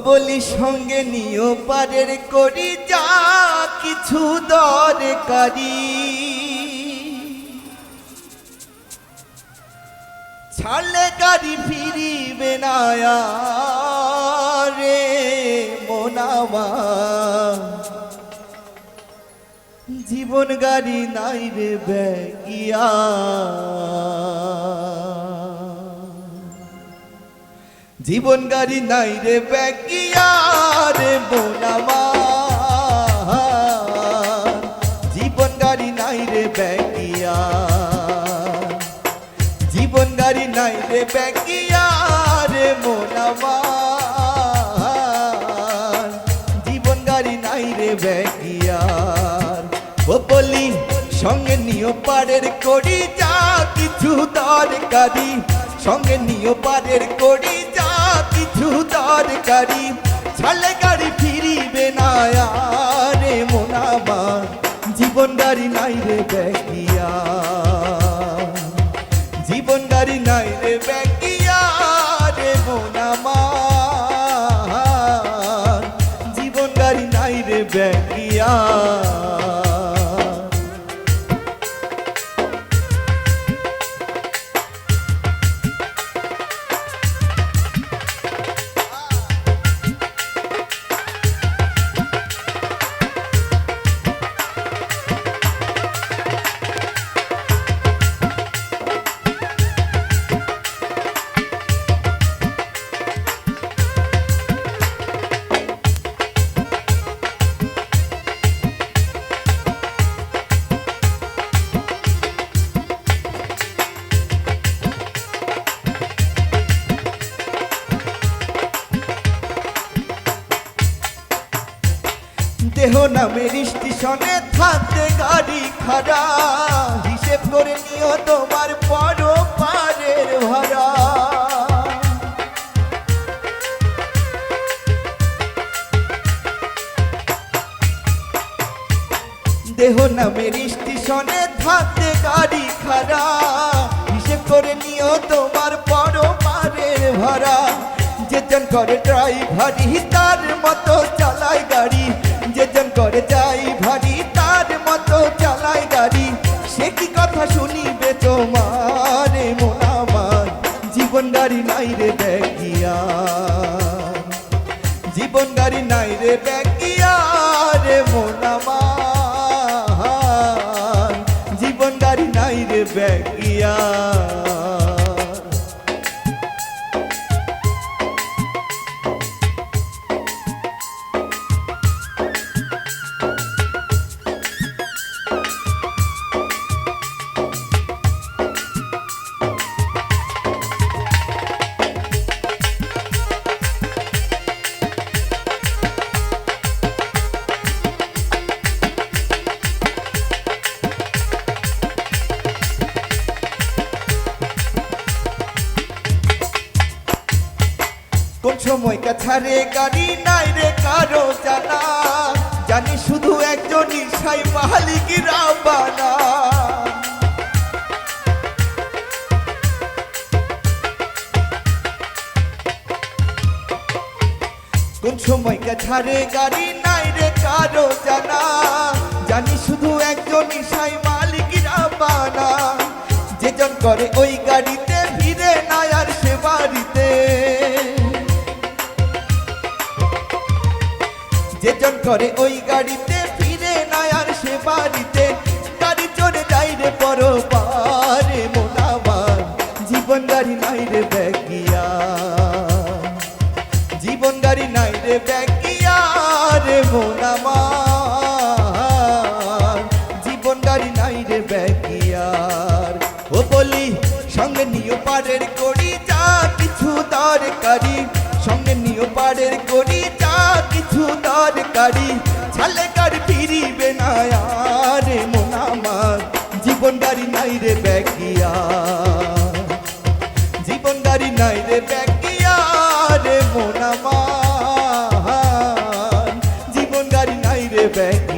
বলি সঙ্গে নিও পারের করি যা কিছু দরকারি, ছাড়লে গাড়ি ফিরিবে না রে মোনামা, জীবন গাড়ি নাই রে ব্যাগিয়া। জীবন গাড়ি নাই রে ব্যাগিয়া রে মোনামা, জীবন গাড়ি নাই রে ব্যাগিয়া। জীবন গাড়ি নাই রে ব্যাগিয়া রে মোনামা, জীবন গাড়ি নাই রে ব্যাগিয়া। ও বলি সঙ্গে নিও পারের করি যা কিছু দরকারি, সঙ্গে নিও পারের করি যা কিছু দরকারি, ছাড়লে গাড়ি ফিরিবে না রে মোনামা, জীবন গাড়ি নাই রে ব্যাগিয়া। জীবন গাড়ি নাই রে ব্যাগিয়া রে মোনামা, জীবন গাড়ি নাই রে ব্যাগিয়া। দেহ নামের স্টেশনে থাকতে গাড়ি খাড়া, হিসেব করে নিও তোমার বড় পারের ভাড়া। দেহ নামের স্টেশনে থাকতে গাড়ি খাড়া, হিসেব করে নিও তোমার বড় পারের ভাড়া। যেজন করে ড্রাইভারি তার মতো চালায় গাড়ি, যেজন করে যাই ভারী তার মতো চালায় গাড়ি, সে কি কথা শুনিবে তোমার মোনামা, জীবন গাড়ি নাই রে ব্যাগিয়া। জীবন গাড়ি নাই রে ব্যাগিয়া রে মোনামা, জীবন গাড়ি নাই রে ব্যাগিয়া। কোন সময় কাছারে গাড়ি নাই রে কারো জানা, জানি শুধু একজনই সাই মালিক রাবানা। কোন সময় কাছারে গাড়ি নাই রে কারো জানা, জানি শুধু একজনই সাই মালিক রাবানা। যেজন করে ওই গাড়িতে ফিরে না আর সে বাড়িতে, যেজন করে ওই গাড়িতে ফিরে না আর সে বাড়িতে, গাড়ি চড়ে যাই রে পরপারে মোনামা, জীবন গাড়ি নাই রে ব্যাগিয়া। জীবন গাড়ি নাই রে ব্যাগিয়া রে মোনামা, জীবন গাড়ি নাই রে ব্যাগিয়া। ও বলি সঙ্গে নিও পারের করি যা কিছু দরকারি, সঙ্গে নিও পারের করি যা কিছু দরকারি, ছাড়লে গাড়ি ফিরিবে না রে মোনামা, জীবন গাড়ি নাই রে ব্যাগিয়া। জীবন গাড়ি নাই রে ব্যাগিয়া রে মোনামা, জীবন গাড়ি নাই রে ব্যাগিয়া।